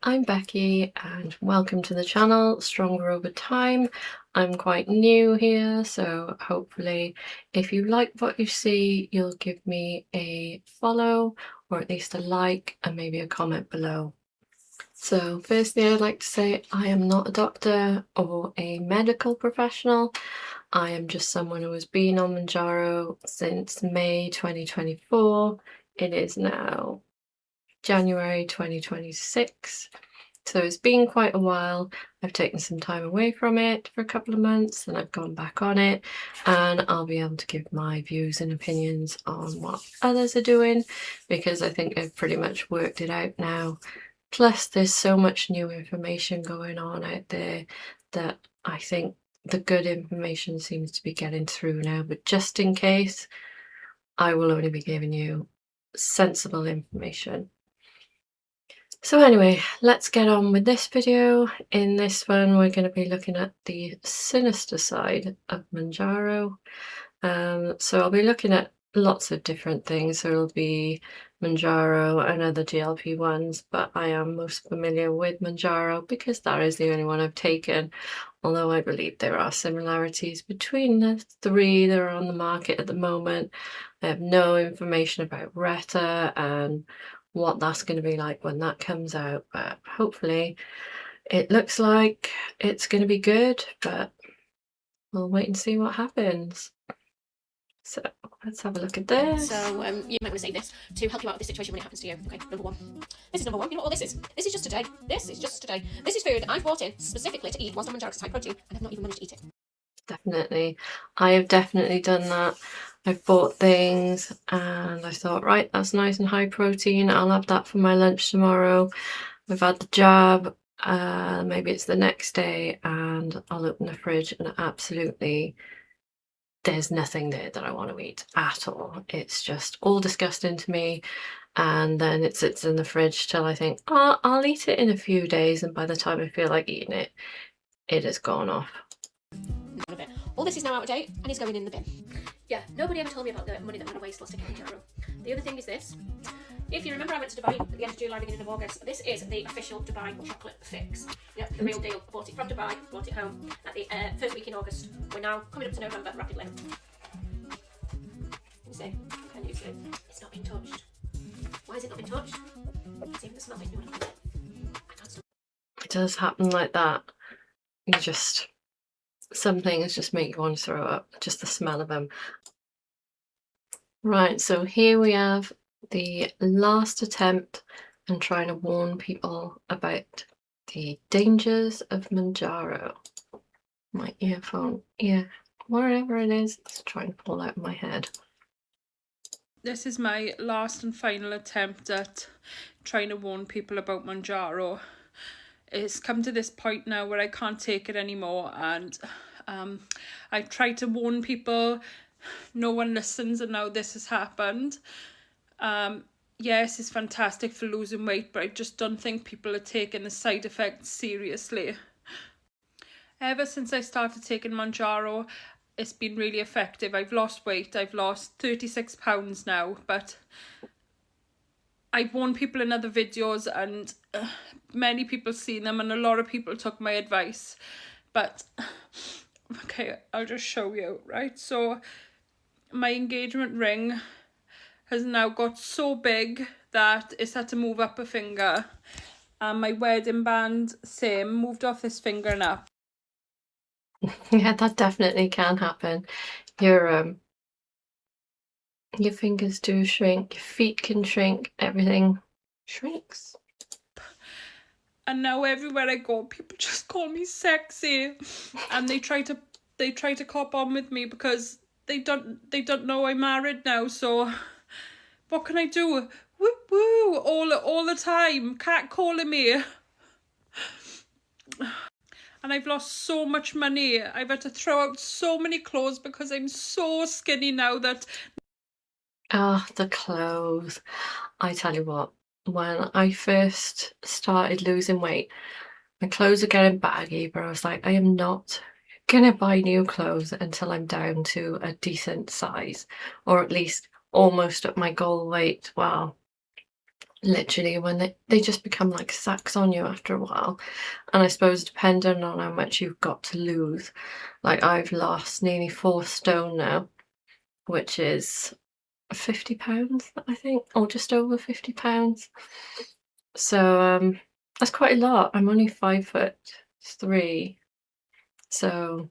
I'm Becky and welcome to the channel Stronger Over Time. I'm quite new here, so hopefully if you like what you see you'll give me a follow or at least a like and maybe a comment below. So firstly I'd like to say I am not a doctor or a medical professional. I am just someone who has been on Mounjaro since May 2024. It is now January 2026. So it's been quite a while. I've taken some time away from it for a couple of months and I've gone back on it, and I'll be able to give my views and opinions on what others are doing because I think I've pretty much worked it out now. Plus there's so much new information going on out there that I think the good information seems to be getting through now, but just in case, I will only be giving you sensible information. So anyway, let's get on with this video. In this one, we're going to be looking at the sinister side of Mounjaro. So I'll be looking at lots of different things. So it'll be Mounjaro and other GLP-1s, but I am most familiar with Mounjaro because that is the only one I've taken. Although I believe there are similarities between the three that are on the market at the moment. I have no information about Retta and what that's going to be like when that comes out, but hopefully it looks like it's going to be good, but we'll wait and see what happens. So let's have a look at this. So you might want to say this to help you out of this situation when it happens to you. Okay, number one. This is number one. You know what all this is? This is just today. This is just today. This is food I've brought in specifically to eat whilst I'm on Mounjaro high protein, and I've not even managed to eat it. Definitely. I have definitely done that. I've bought things and I thought, right, that's nice and high protein. I'll have that for my lunch tomorrow. I've had the jab, maybe it's the next day, and I'll open the fridge and absolutely there's nothing there that I want to eat at all. It's just all disgusting to me, and then it sits in the fridge till I think, oh, I'll eat it in a few days, and by the time I feel like eating it, it has gone off. None of it. All this is now out of date and is going in the bin. Yeah, nobody ever told me about the money that went to waste whilst taking Mounjaro. The other thing is this. If you remember, I went to Dubai at the end of July, beginning of August. This is the official Dubai chocolate fix. Yep, the real deal. I bought it from Dubai, brought it home at the first week in August. We're now coming up to November rapidly. Can you see? Can you see? It's not been touched. Why has it not been touched? It's even the smell makes me want to. I can't stop. It does happen like that. You just, some things just make you want to throw up, just the smell of them. Right, so here we have the last attempt and trying to warn people about the dangers of Mounjaro. My earphone, wherever it is, it's trying to fall out of my head. This is my last and final attempt at trying to warn people about Mounjaro. It's come to this point now where I can't take it anymore, and I've tried to warn people, no one listens, and now this has happened. Yes, it's fantastic for losing weight, but I just don't think people are taking the side effects seriously. Ever since I started taking Mounjaro, it's been really effective. I've lost weight. I've lost 36 pounds now, but I've warned people in other videos and many people seen them and a lot of people took my advice. But, okay, I'll just show you, right? So, my engagement ring has now got so big that it's had to move up a finger. And my wedding band, same, moved off this finger and up. Yeah, that definitely can happen. Your fingers do shrink, your feet can shrink, everything shrinks. And now everywhere I go, people just call me sexy, and they try to cop on with me because they don't know I'm married now. So what can I do? Woo woo all the time, cat calling me. And I've lost so much money. I've had to throw out so many clothes because I'm so skinny now that... Ah, the clothes. I tell you what, when I first started losing weight, my clothes are getting baggy, but I was like, I am not gonna buy new clothes until I'm down to a decent size, or at least almost at my goal weight. Well, literally when they just become like sacks on you after a while. And I suppose depending on how much you've got to lose, like I've lost nearly 4 stone now, which is £50, I think, or just over £50. So that's quite a lot. I'm only 5'3", so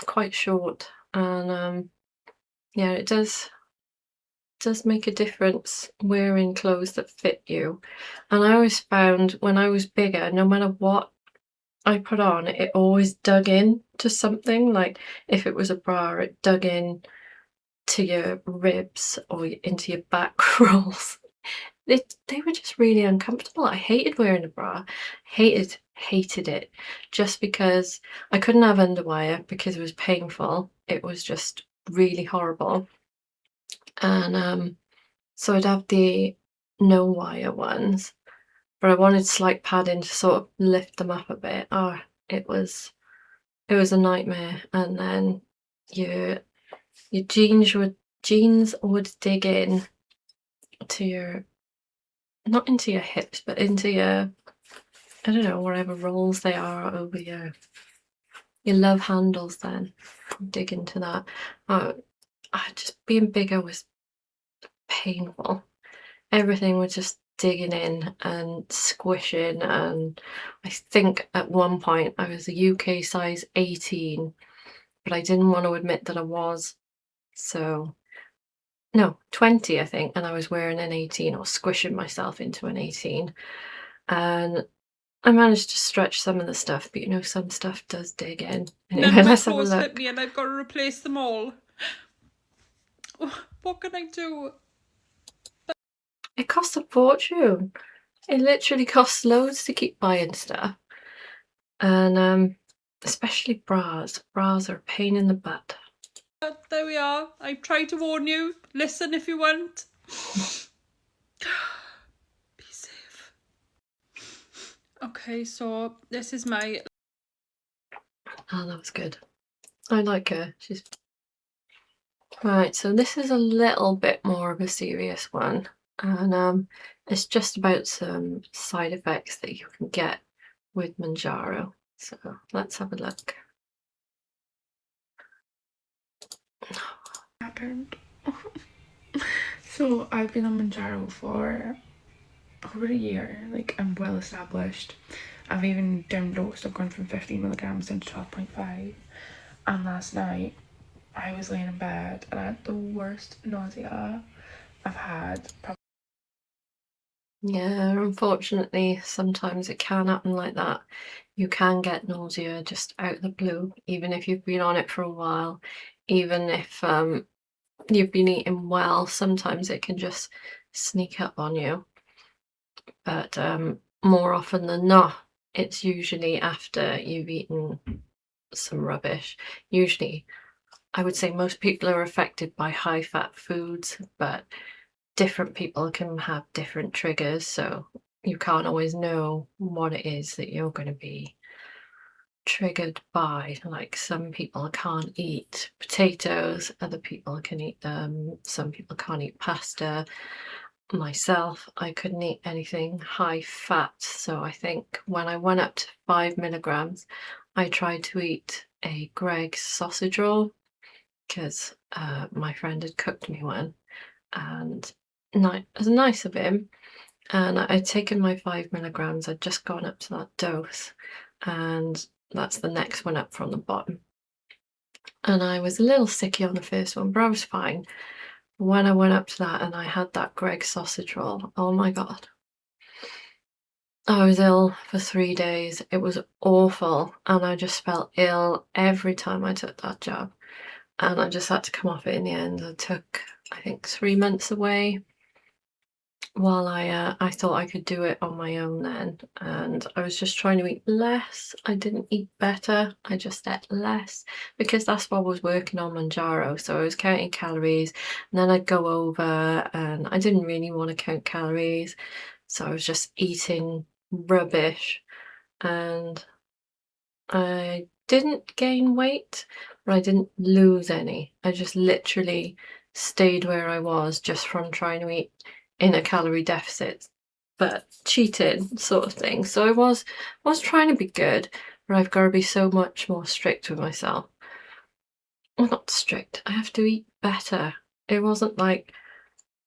quite short. And yeah, it does make a difference wearing clothes that fit you. And I always found when I was bigger, no matter what I put on, it always dug in to something. Like if it was a bra, it dug in to your ribs or into your back rolls. They were just really uncomfortable. I hated wearing a bra. Hated it. Just because I couldn't have underwire because it was painful. It was just really horrible. And so I'd have the no wire ones, but I wanted slight padding to sort of lift them up a bit. Oh, it was a nightmare. And then your jeans would dig in to your, not into your hips, but into your, I don't know, wherever rolls they are over your love handles. Then dig into that. Just being bigger was painful. Everything was just digging in and squishing, and I think at one point I was a UK size 18, but I didn't want to admit that I was. So no, 20 I think, and I was wearing an 18 or squishing myself into an 18. And I managed to stretch some of the stuff, but you know, some stuff does dig in. Anyway, None of my let's have a clothes look. fit me and I've got to replace them all. What can I do? It costs a fortune. It literally costs loads to keep buying stuff. And especially bras. Bras are a pain in the butt. There we are. I've tried to warn you. Listen if you want. Be safe. Okay, so this is my... Oh, that was good. I like her. She's... Right, so this is a little bit more of a serious one. And it's just about some side effects that you can get with Mounjaro. So let's have a look. Happened. So I've been on Mounjaro for over a year. Like, I'm well established. I've even down dosed. I've gone from 15 milligrams down to 12.5. And last night I was laying in bed and I had the worst nausea I've had. Yeah, unfortunately, sometimes it can happen like that. You can get nausea just out of the blue, even if you've been on it for a while, even if you've been eating well, sometimes it can just sneak up on you. But more often than not, it's usually after you've eaten some rubbish. Usually, I would say most people are affected by high-fat foods, but different people can have different triggers, so you can't always know what it is that you're going to be triggered by. Like, some people can't eat potatoes, other people can eat them, some people can't eat pasta. Myself, I couldn't eat anything high fat, so I think when I went up to 5 milligrams, I tried to eat a Greggs sausage roll because my friend had cooked me one, and it was nice of him. And I'd taken my 5 milligrams, I'd just gone up to that dose, and that's the next one up from the bottom. And I was a little sicky on the first one, but I was fine. When I went up to that and I had that Greggs sausage roll, oh my God. I was ill for 3 days. It was awful, and I just felt ill every time I took that jab. And I just had to come off it in the end. I took, I think, 3 months away while I thought I could do it on my own then. And I was just trying to eat less. I didn't eat better. I just ate less because that's what was working on Mounjaro. So I was counting calories, and then I'd go over, and I didn't really want to count calories. So I was just eating rubbish, and I didn't gain weight, but I didn't lose any. I just literally stayed where I was just from trying to eat in a calorie deficit. but cheating sort of thing. So I was trying to be good, but I've got to be so much more strict with myself. Well, not strict, I have to eat better. It wasn't like,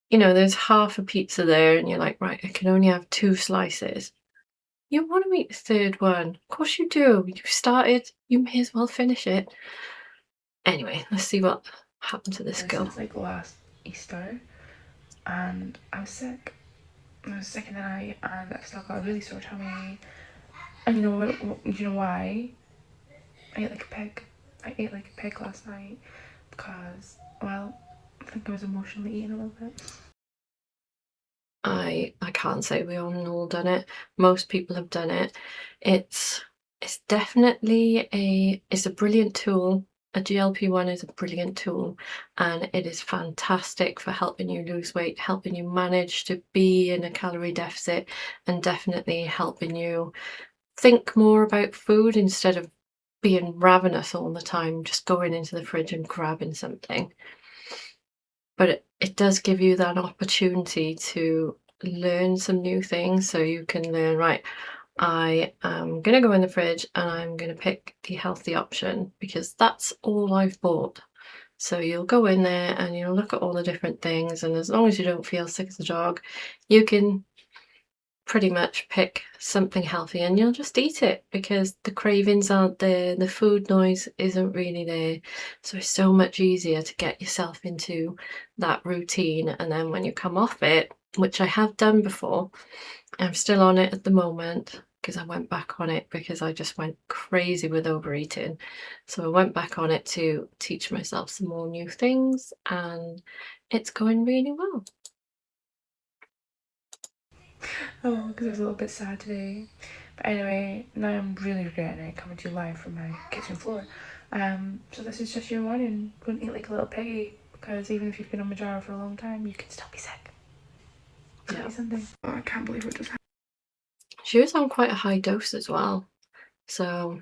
you know, there's half a pizza there and you're like, right, I can only have 2 slices. You want to eat the third one. Of course you do. You started, you may as well finish it. Anyway, let's see what happened to this girl. This is like last Easter, and I was sick. I was sick in the night, and I still got a really sore tummy. And you know what? You know why? I ate like a pig. I ate like a pig last night because, well, I think I was emotionally eating a little bit. I can't say we all done it. Most people have done it. It's definitely it's a brilliant tool. A GLP-1 is a brilliant tool, and it is fantastic for helping you lose weight, helping you manage to be in a calorie deficit, and definitely helping you think more about food instead of being ravenous all the time, just going into the fridge and grabbing something. But it does give you that opportunity to learn some new things. So you can learn, right, I am going to go in the fridge and I'm going to pick the healthy option because that's all I've bought. So you'll go in there and you'll look at all the different things, and as long as you don't feel sick as a dog, you can pretty much pick something healthy and you'll just eat it because the cravings aren't there, the food noise isn't really there. So it's so much easier to get yourself into that routine, and then when you come off it, which I have done before, I'm still on it at the moment because I went back on it because I just went crazy with overeating. So I went back on it to teach myself some more new things, and it's going really well. Oh, because I was a little bit sad today. But anyway, now I'm really regretting it coming to you live from my kitchen floor. So this is just your warning. Don't eat like a little piggy, because even if you've been on Mounjaro for a long time, you can still be sick. Yeah. Something. Oh, I can't believe what just happened. She was on quite a high dose as well, so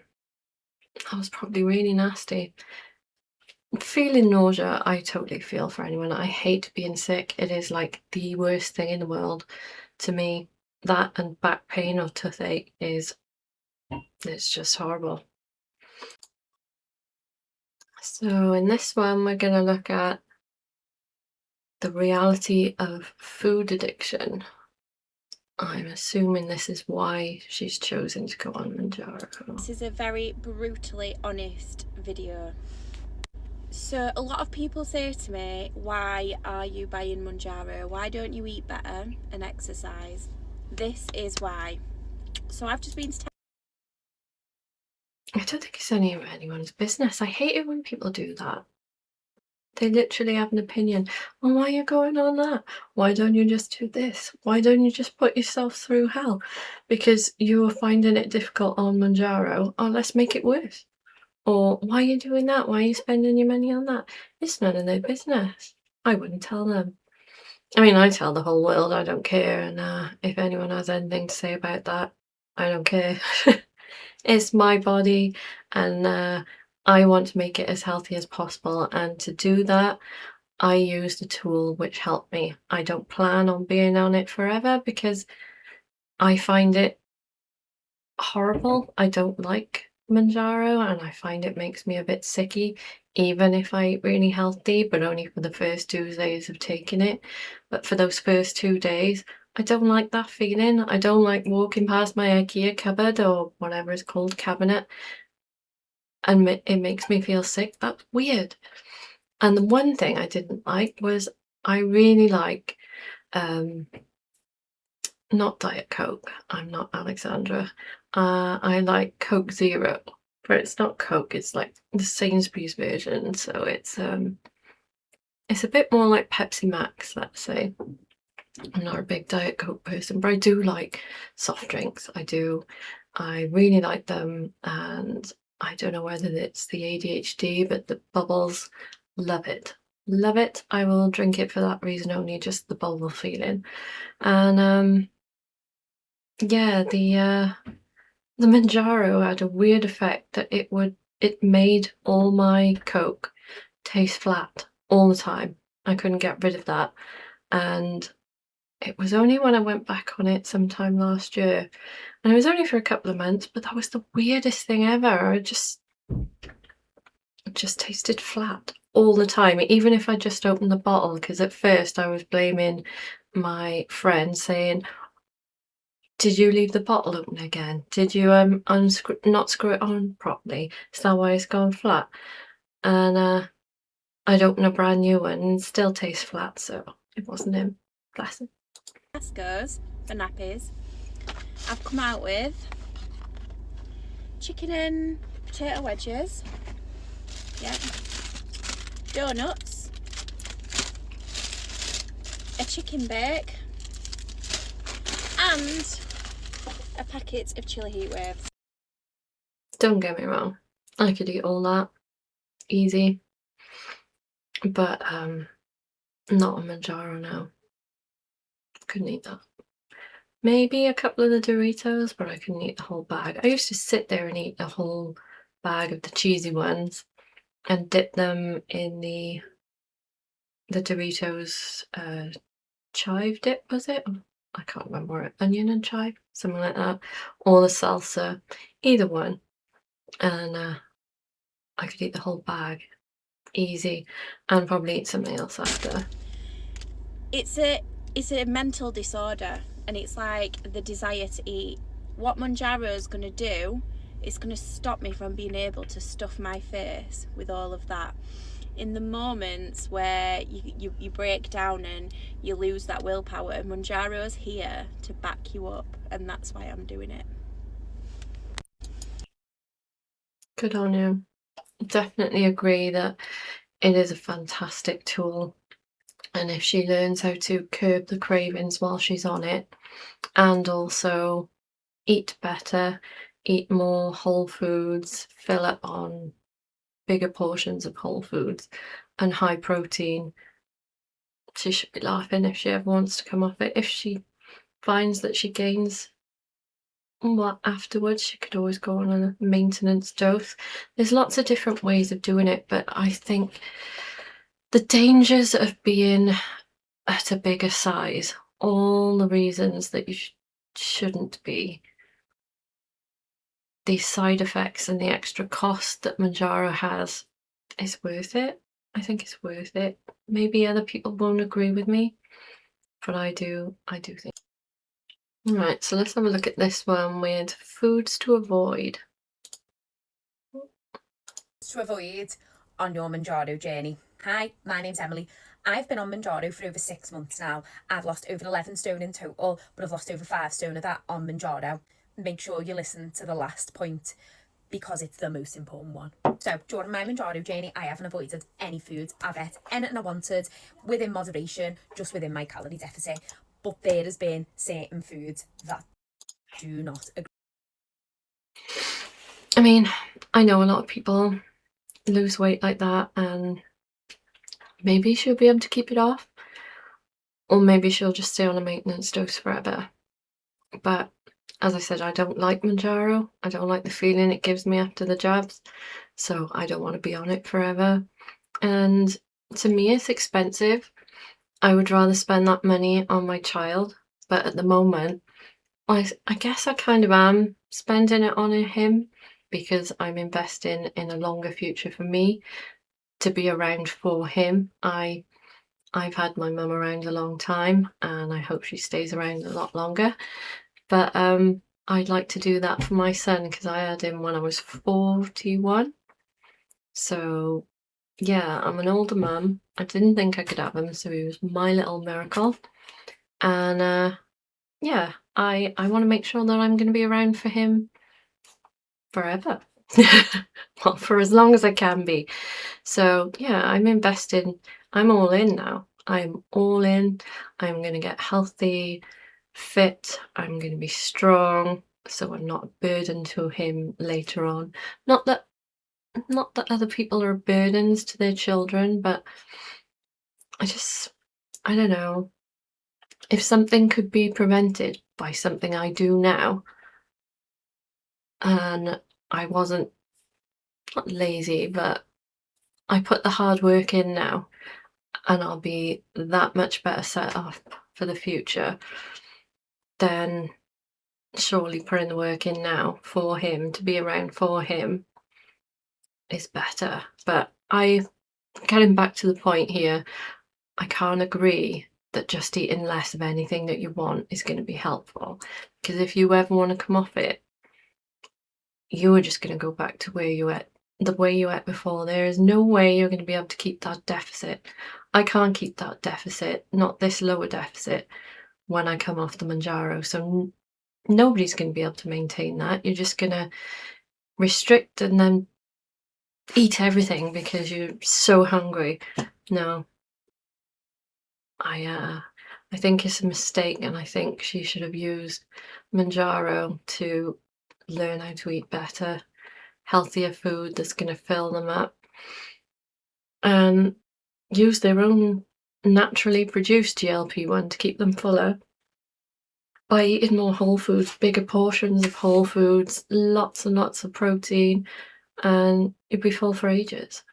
that was probably really nasty. Feeling nausea, I totally feel for anyone. I hate being sick. It is like the worst thing in the world to me. That and back pain or toothache it's just horrible. So in this one, we're going to look at the reality of food addiction. I'm assuming this is why she's chosen to go on Mounjaro. This is a very brutally honest video. So a lot of people say to me, why are you buying Mounjaro? Why don't you eat better and exercise? This is why. So I've just been to I don't think it's any of anyone's business. I hate it when people do that. They literally have an opinion. Well, why are you going on that? Why don't you just do this? Why don't you just put yourself through hell? Because you're finding it difficult on Mounjaro. Oh, let's make it worse. Or why are you doing that? Why are you spending your money on that? It's none of their business. I wouldn't tell them. I mean, I tell the whole world I don't care, and if anyone has anything to say about that, I don't care. It's my body, and I want to make it as healthy as possible, and to do that, I used a tool which helped me. I don't plan on being on it forever because I find it horrible. I don't like Mounjaro, and I find it makes me a bit sicky, even if I eat really healthy, but only for the first 2 days of taking it. But for those first 2 days, I don't like that feeling. I don't like walking past my IKEA cupboard or whatever it's called, cabinet, and it makes me feel sick. That's weird. And the one thing I didn't like was I really like not Diet Coke. I'm not Alexandra. I like Coke Zero, but it's not Coke. It's like the Sainsbury's version, so it's a bit more like Pepsi Max, let's say. I'm not a big Diet Coke person, but I do like soft drinks. I do. I really like them, and I don't know whether it's the ADHD, but the bubbles, love it. Love it. I will drink it for that reason only, just the bubble feeling. And yeah, the Mounjaro had a weird effect that it made all my Coke taste flat all the time. I couldn't get rid of that, and it was only when I went back on it sometime last year, and it was only for a couple of months, but that was the weirdest thing ever. It just tasted flat all the time, even if I just opened the bottle, because at first I was blaming my friend, saying, did you leave the bottle open again? Did you not screw it on properly? Is that why it's gone flat? And I'd open a brand new one and still tastes flat, so it wasn't him. Bless him. Tesco's for nappies, I've come out with chicken and potato wedges, yeah, donuts, a chicken bake, and a packet of chili heat waves. Don't get me wrong, I could eat all that easy, but not a Mounjaro now. Couldn't eat that. Maybe a couple of the Doritos, but I couldn't eat the whole bag. I used to sit there and eat the whole bag of the cheesy ones and dip them in the Doritos chive dip, was it? I can't remember it. Onion and chive, something like that, or the salsa, either one. And I could eat the whole bag easy, and probably eat something else after. It's a mental disorder, and it's like the desire to eat. What Mounjaro is going to do, it's going to stop me from being able to stuff my face with all of that. In the moments where you break down and you lose that willpower, Mounjaro's here to back you up, and that's why I'm doing it. Good on you. Definitely agree that it is a fantastic tool, and if she learns how to curb the cravings while she's on it, and also eat better, eat more whole foods, fill up on bigger portions of whole foods and high protein, she should be laughing if she ever wants to come off it. If she finds that she gains afterwards, she could always go on a maintenance dose. There's lots of different ways of doing it, but I think the dangers of being at a bigger size, all the reasons that you shouldn't be, the side effects and the extra cost that Mounjaro has, is worth it. I think it's worth it. Maybe other people won't agree with me, but I do think. Right, so let's have a look at this one with foods to avoid. To avoid on your Mounjaro journey. Hi, my name's Emily. I've been on Mounjaro for over 6 months now. I've lost over 11 stone in total, but I've lost over 5 stone of that on Mounjaro. Make sure you listen to the last point because it's the most important one. So during my Mounjaro journey, I haven't avoided any foods. I've ate anything I wanted within moderation, just within my calorie deficit. But there has been certain foods that do not agree. I mean, I know a lot of people lose weight like that, and maybe she'll be able to keep it off, or maybe she'll just stay on a maintenance dose forever. But as I said, I don't like Mounjaro. I don't like the feeling it gives me after the jabs, so I don't want to be on it forever. And to me, it's expensive. I would rather spend that money on my child, but at the moment, I guess I kind of am spending it on him, because I'm investing in a longer future for me to be around for him. I've had my mum around a long time, and I hope she stays around a lot longer. But I'd like to do that for my son, because I had him when I was 41. So yeah, I'm an older mum. I didn't think I could have him, so he was my little miracle. And yeah, I want to make sure that I'm going to be around for him forever. Well, for as long as I can be. So yeah, I'm investing. I'm all in now. I'm all in. I'm going to get healthy, fit. I'm going to be strong, so I'm not a burden to him later on. Not that other people are burdens to their children, but I don't know. If something could be prevented by something I do now, and I wasn't, not lazy, but I put the hard work in now, and I'll be that much better set off for the future, then surely putting the work in now for him, to be around for him, is better. But getting back to the point here, I can't agree that just eating less of anything that you want is going to be helpful, because if you ever want to come off it, you are just going to go back to the way you ate before. There is no way you're going to be able to keep that deficit. I can't keep that deficit, not this lower deficit, when I come off the Mounjaro. So nobody's going to be able to maintain that. You're just going to restrict and then eat everything because you're so hungry. No. I think it's a mistake, and I think she should have used Mounjaro to learn how to eat better, healthier food that's going to fill them up, and use their own naturally produced GLP-1 to keep them fuller by eating more whole foods, bigger portions of whole foods, lots and lots of protein, and you'd be full for ages.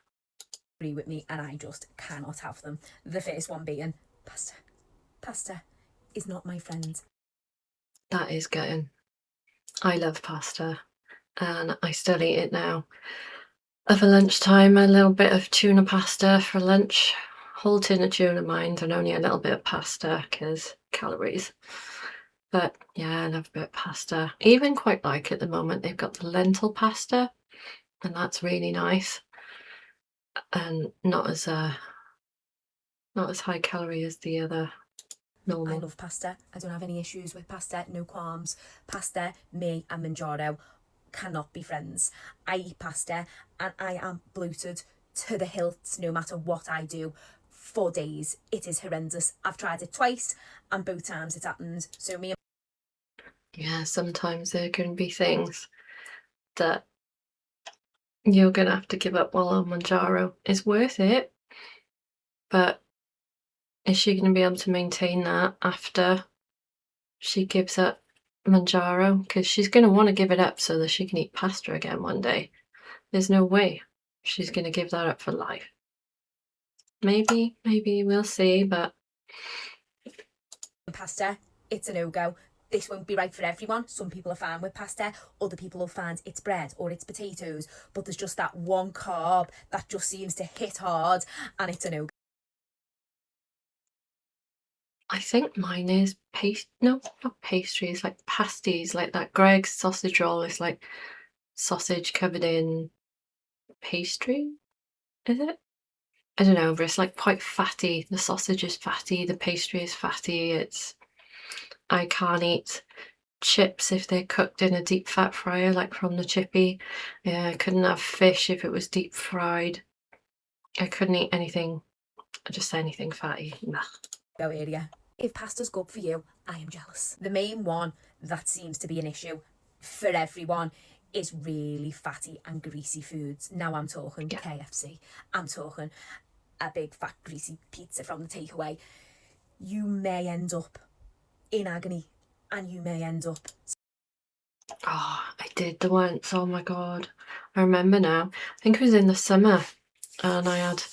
Agree with me, and I just cannot have them. The first one being pasta. Pasta is not my friend. That is gutting. I love pasta, and I still eat it now. Over lunchtime, a little bit of tuna pasta for lunch. Whole tin of tuna, mind, and only a little bit of pasta because calories. But yeah, I love a bit of pasta. Even quite like at the moment, they've got the lentil pasta, and that's really nice, and not as high calorie as the other normal. I love pasta. I don't have any issues with pasta, no qualms. Pasta, me and Mounjaro cannot be friends. I eat pasta and I am bloated to the hilt no matter what I do for days. It is horrendous. I've tried it twice and both times it happened. So me and Yeah, sometimes there can be things that you're going to have to give up while on Mounjaro. It's worth it, but is she going to be able to maintain that after she gives up Mounjaro? Because she's going to want to give it up so that she can eat pasta again one day. There's no way she's going to give that up for life. Maybe we'll see, but pasta, it's a no-go. This won't be right for everyone. Some people are fine with pasta, other people will find it's bread or it's potatoes, but there's just that one carb that just seems to hit hard, and it's a no-go. I think mine is no, not pastries, like pasties, like that Greg's sausage roll is like sausage covered in pastry, is it? I don't know, but it's like quite fatty. The sausage is fatty, the pastry is fatty. I can't eat chips if they're cooked in a deep fat fryer, like from the chippy. Yeah, I couldn't have fish if it was deep fried. I couldn't eat anything, just anything fatty. Nah. Go area. If pasta's good for you, I am jealous. The main one that seems to be an issue for everyone is really fatty and greasy foods. Now I'm talking KFC. I'm talking a big fat greasy pizza from the takeaway. You may end up in agony and you may end up... Oh, I did the once. Oh my god. I remember now. I think it was in the summer and I had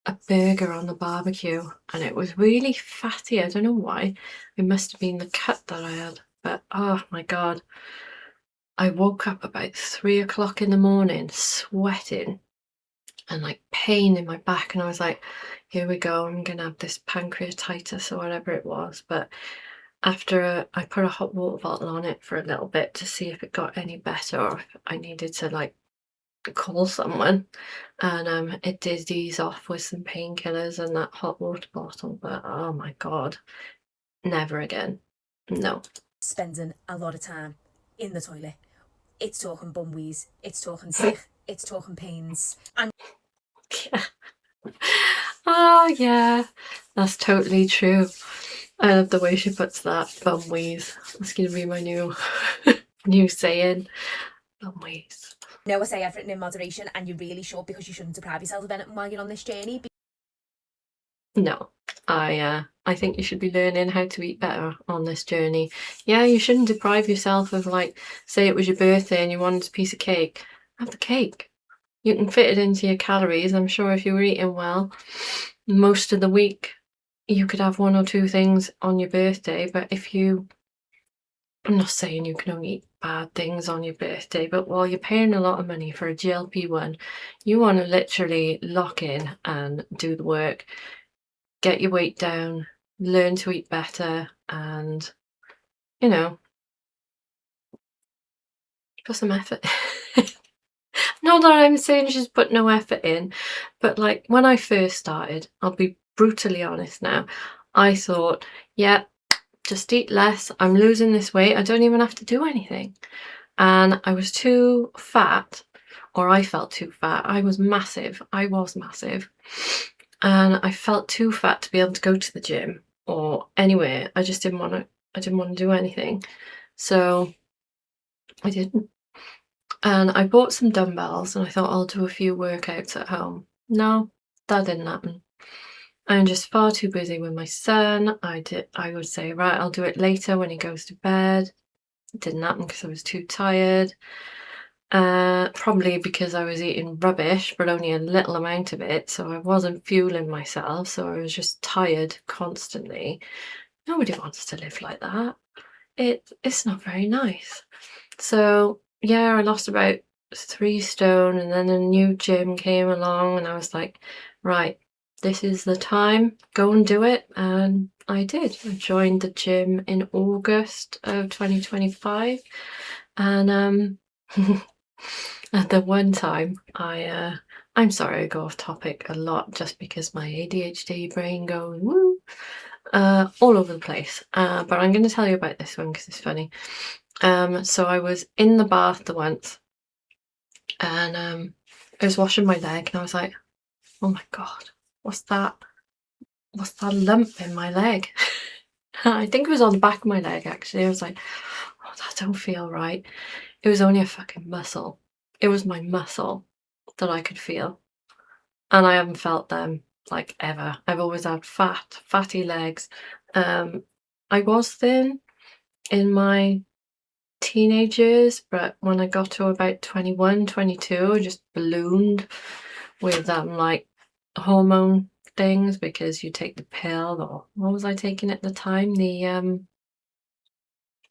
a burger on the barbecue and it was really fatty. I don't know why. It must have been the cut that I had. But oh my god. I woke up about 3 o'clock in the morning sweating and like pain in my back, and I was like, here we go, I'm gonna have this pancreatitis or whatever it was. But after I put a hot water bottle on it for a little bit to see if it got any better or if I needed to like call someone, and it did ease off with some painkillers and that hot water bottle. But oh my god, never again. No. Spending a lot of time in the toilet. It's talking bum wheeze, it's talking sick, it's talking pains. And yeah. Oh yeah, that's totally true. I love the way she puts that, bum wheeze. That's gonna be my new saying, bum wheeze. No, I say everything in moderation, and you really should, because you shouldn't deprive yourself of anything while you're on this journey. No, I think you should be learning how to eat better on this journey. Yeah, you shouldn't deprive yourself of, like, say it was your birthday and you wanted a piece of cake. Have the cake. You can fit it into your calories. I'm sure if you were eating well most of the week, you could have 1 or 2 things on your birthday, but if you, I'm not saying you can only eat bad things on your birthday, but while you're paying a lot of money for a GLP-1, you want to literally lock in and do the work, get your weight down, learn to eat better, and, you know, put some effort. Not that I'm saying she's put no effort in, but like when I first started, I'll be brutally honest now, I thought, yeah, just eat less, I'm losing this weight, I don't even have to do anything. And I was too fat, or I felt too fat. I was massive, and I felt too fat to be able to go to the gym or anywhere. I just didn't want to do anything, so I didn't. And I bought some dumbbells and I thought I'll do a few workouts at home. No, that didn't happen. I'm just far too busy with my son. I would say, right, I'll do it later when he goes to bed. It didn't happen because I was too tired. Probably because I was eating rubbish, but only a little amount of it, so I wasn't fueling myself, so I was just tired constantly. Nobody wants to live like that. It's not very nice. So yeah, I lost about 3 stone, and then a new gym came along and I was like, right, this is the time, go and do it. And I did. I joined the gym in August of 2025, and at the one time I'm sorry I go off topic a lot just because my ADHD brain goes woo all over the place, but I'm going to tell you about this one because it's funny. So I was in the bath the once, and I was washing my leg and I was like, oh my god, what's that lump in my leg? I think it was on the back of my leg actually. I was like, oh, that don't feel right. It was only a fucking muscle. It was my muscle that I could feel, and I haven't felt them like ever. I've always had fatty legs. I was thin in my teenage years, but when I got to about 21, 22, I just ballooned with like hormone things, because you take the pill, or what was I taking at the time? The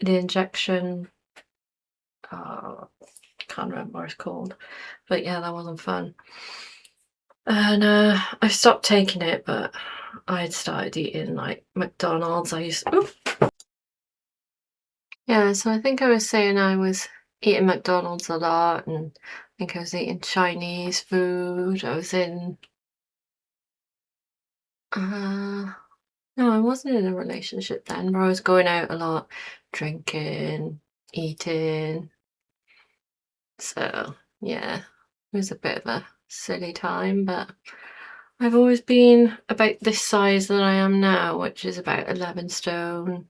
injection, can't remember what it's called, but yeah, that wasn't fun. And I stopped taking it, but I had started eating like McDonald's. Yeah, so I think I was saying I was eating McDonald's a lot, and I think I was eating Chinese food. I was in no, I wasn't in a relationship then, but I was going out a lot, drinking, eating. So yeah, it was a bit of a silly time, but I've always been about this size that I am now, which is about 11 stone.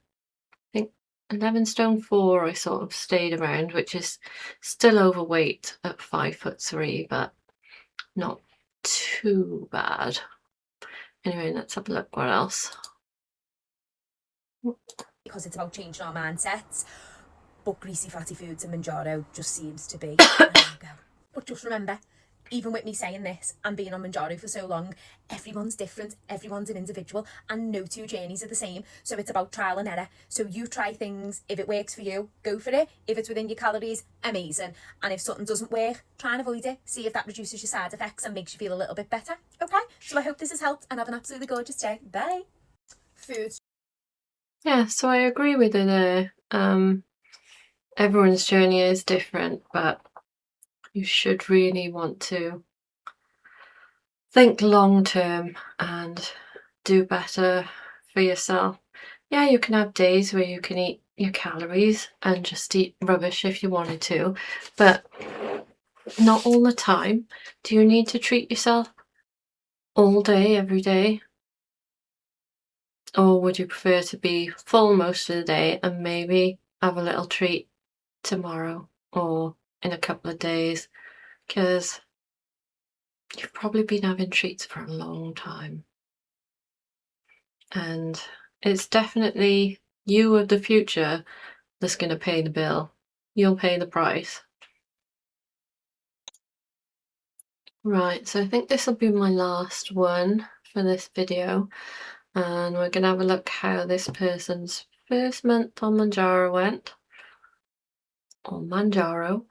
I think 11 stone 4 I sort of stayed around, which is still overweight at 5'3", but not too bad. Anyway, let's have a look what else. Because it's about changing our mindsets, but greasy fatty foods and Mounjaro just seems to be a no-go. But just remember, even with me saying this and being on Mounjaro for so long, everyone's different, everyone's an individual, and no two journeys are the same. So it's about trial and error. So you try things. If it works for you, go for it. If it's within your calories, amazing. And if something doesn't work, try and avoid it. See if that reduces your side effects and makes you feel a little bit better. Okay? So I hope this has helped, and have an absolutely gorgeous day. Bye. Food. Yeah, so I agree with her there. Everyone's journey is different, but you should really want to think long term and do better for yourself. Yeah, you can have days where you can eat your calories and just eat rubbish if you wanted to, but not all the time. Do you need to treat yourself all day, every day? Or would you prefer to be full most of the day and maybe have a little treat tomorrow or in a couple of days? Because you've probably been having treats for a long time. And it's definitely you of the future that's going to pay the bill. You'll pay the price. Right, so I think this will be my last one for this video. and we're going to have a look how this person's first month on Mounjaro went, or Mounjaro.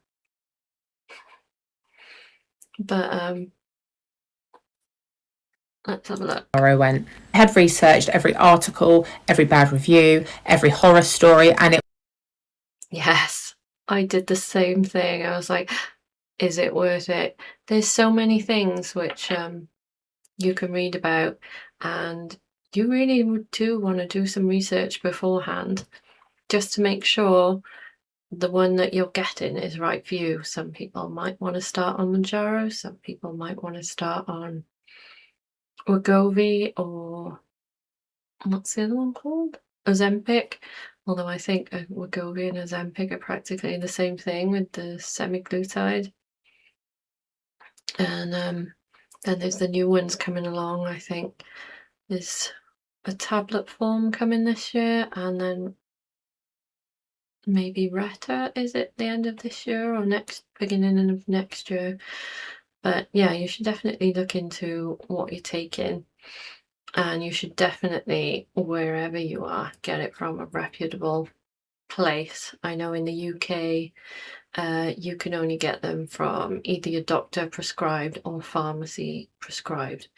But let's have a look. I went. I had researched every article, every bad review, every horror story, and it. Yes, I did the same thing. I was like, is it worth it? There's so many things which you can read about, and you really do want to do some research beforehand just to make sure the one that you're getting is right for you. Some people might want to start on Mounjaro, some people might want to start on Wegovy, or what's the other one called? Ozempic. Although I think Wegovy and Ozempic are practically the same thing with the semaglutide. And then there's the new ones coming along. I think there's a tablet form coming this year, and then maybe Retta, is it the end of this year or beginning of next year? But yeah, you should definitely look into what you're taking, and you should definitely, wherever you are, get it from a reputable place. I know in the UK you can only get them from either your doctor prescribed or pharmacy prescribed,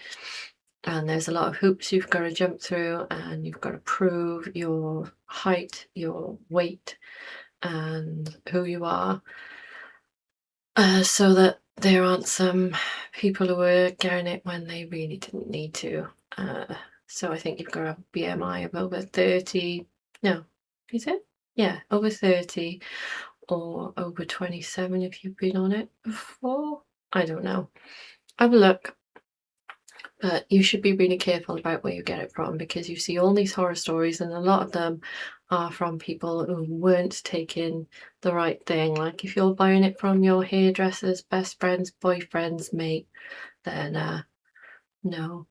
and there's a lot of hoops you've got to jump through, and you've got to prove your height, your weight, and who you are, so that there aren't some people who are getting it when they really didn't need to. So I think you've got to have a BMI of over 30. No, is it? Yeah, over 30 or over 27 if you've been on it before. I don't know. Have a look. But you should be really careful about where you get it from, because you see all these horror stories, and a lot of them are from people who weren't taking the right thing. Like if you're buying it from your hairdresser's best friend's boyfriend's mate, then no.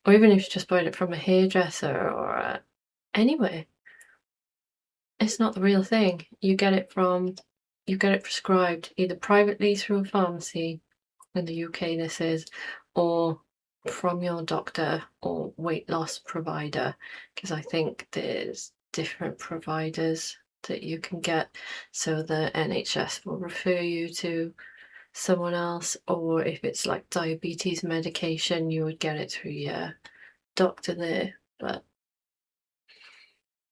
Or even if you're just buying it from a hairdresser or anywhere, it's not the real thing. You get it prescribed either privately through a pharmacy, in the UK this is, or from your doctor or weight loss provider, because I think there's different providers that you can get. So the NHS will refer you to someone else, or if it's like diabetes medication, you would get it through your doctor there. But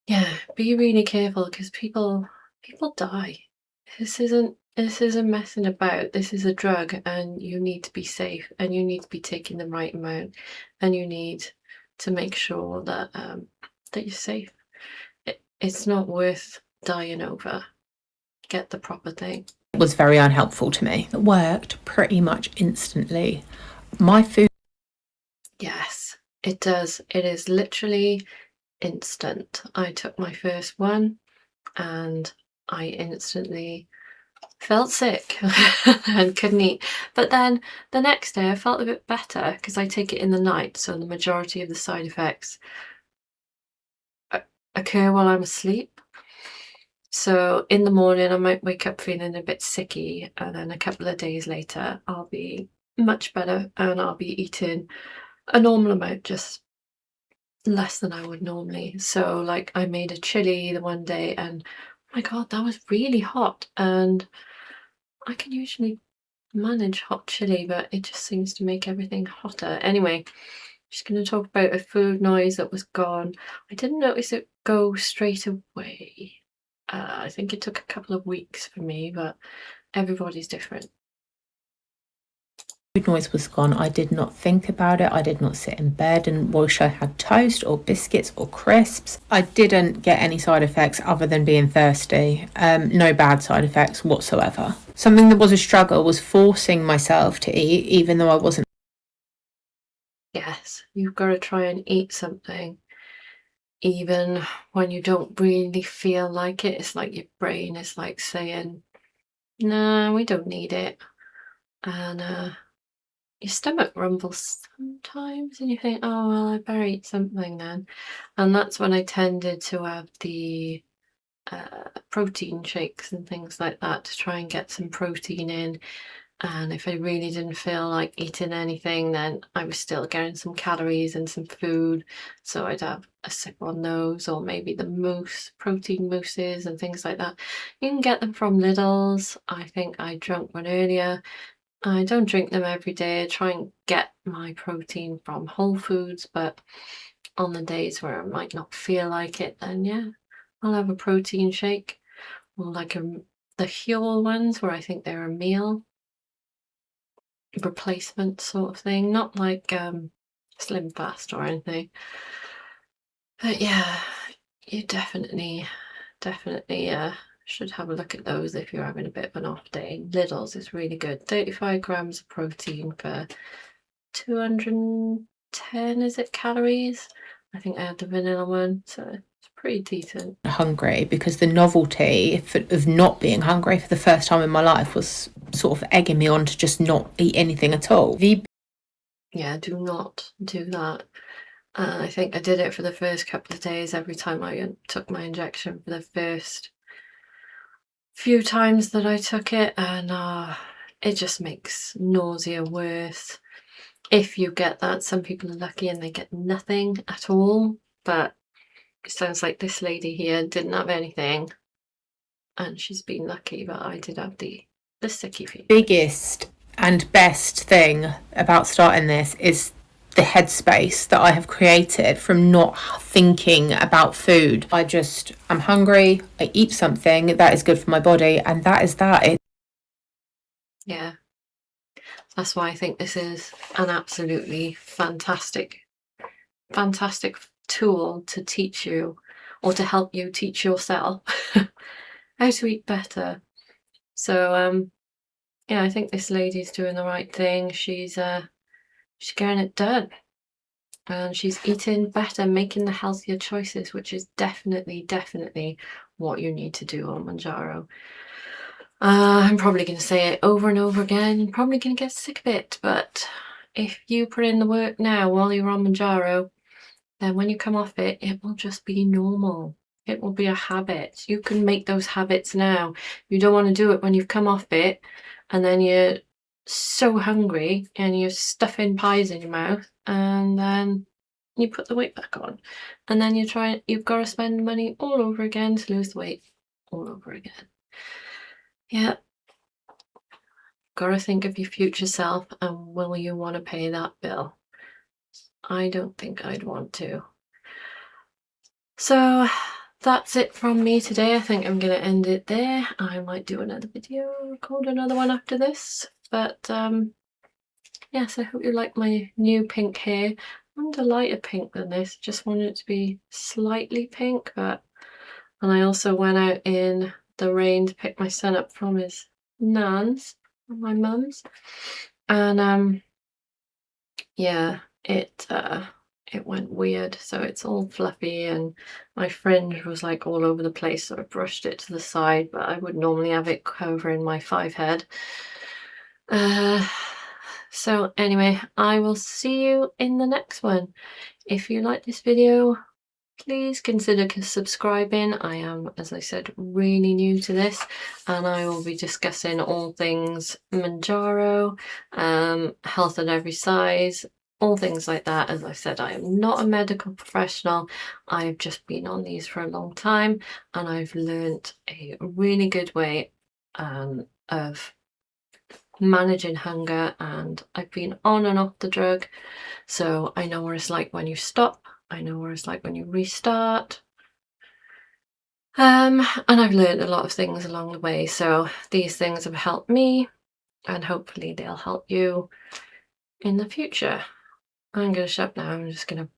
yeah, be really careful, because people die. This isn't messing about. This is a drug, and you need to be safe, and you need to be taking the right amount, and you need to make sure that that you're safe. It's not worth dying over. Get the proper thing. It was very unhelpful to me. It worked pretty much instantly. My food. Yes, it does. It is literally instant. I took my first one, and I instantly felt sick and couldn't eat. But then the next day I felt a bit better, because I take it in the night, so the majority of the side effects occur while I'm asleep. So in the morning I might wake up feeling a bit sicky, and then a couple of days later I'll be much better, and I'll be eating a normal amount, just less than I would normally. So like I made a chili the one day, and oh my god, that was really hot, and I can usually manage hot chili, but it just seems to make everything hotter. Anyway, just going to talk about a food noise that was gone. I didn't notice it go straight away. I think it took a couple of weeks for me, but everybody's different. Food noise was gone. I did not think about it. I did not sit in bed and wish I had toast or biscuits or crisps. I didn't get any side effects other than being thirsty. No bad side effects whatsoever. Something that was a struggle was forcing myself to eat, even though I wasn't. Yes, you've got to try and eat something, even when you don't really feel like it. It's like your brain is like saying, no, we don't need it. And your stomach rumbles sometimes, and you think, oh, well, I better eat something then. And that's when I tended to have the protein shakes and things like that, to try and get some protein in. And if I really didn't feel like eating anything, then I was still getting some calories and some food. So I'd have a sip on those, or maybe the mousse, protein mousses and things like that. You can get them from Lidl's. I think I drank one earlier. I don't drink them every day. I try and get my protein from Whole Foods, but on the days where I might not feel like it, then yeah, I'll have a protein shake, or like the Huel ones where I think they're a meal replacement sort of thing, not like Slim Fast or anything. But yeah, you definitely should have a look at those if you're having a bit of an off day. Lidl's is really good. 35 grams of protein for 210, is it, calories? I think I had the vanilla one, so it's pretty decent. Hungry, because the novelty of not being hungry for the first time in my life was sort of egging me on to just not eat anything at all. Yeah, do not do that. I think I did it for the first couple of days every time I took my injection for the first few times that I took it, and it just makes nausea worse. If you get that, some people are lucky and they get nothing at all, but it sounds like this lady here didn't have anything, and she's been lucky, but I did have the sticky feet. Biggest and best thing about starting this is the headspace that I have created from not thinking about food. I'm hungry, I eat something that is good for my body, and that is that. Yeah, that's why I think this is an absolutely fantastic tool to teach you, or to help you teach yourself how to eat better. So yeah, I think this lady's doing the right thing. She's getting it done, and she's eating better, making the healthier choices, which is definitely what you need to do on Mounjaro. I'm probably going to say it over and over again. You're probably going to get sick of it, but if you put in the work now while you're on Mounjaro, then when you come off it, it will just be normal. It will be a habit. You can make those habits now. You don't want to do it when you've come off it, and then you're so hungry and you're stuffing pies in your mouth, and then you put the weight back on, and then you've got to spend money all over again to lose the weight all over again. Yeah. Got to think of your future self, and will you want to pay that bill? I don't think I'd want to. So that's it from me today. I think I'm going to end it there. I might do another video, record another one after this. But yes, I hope you like my new pink hair. I want a lighter pink than this. Just wanted it to be slightly pink. And I also went out in the rain to pick my son up from his nan's, my mum's. And yeah, it went weird, so it's all fluffy, and my fringe was like all over the place, so I brushed it to the side, but I would normally have it covering my 5 head. So anyway, I will see you in the next one. If you like this video, please consider subscribing. I am, as I said, really new to this, and I will be discussing all things Mounjaro, health at every size, all things like that. As I said, I am not a medical professional. I've just been on these for a long time, and I've learnt a really good way of managing hunger, and I've been on and off the drug, so I know what it's like when you stop. I know what it's like when you restart. And I've learned a lot of things along the way, so these things have helped me, and hopefully they'll help you in the future. I'm going to shut now. I'm just going to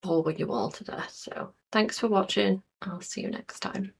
bore you all to death. So thanks for watching. I'll see you next time.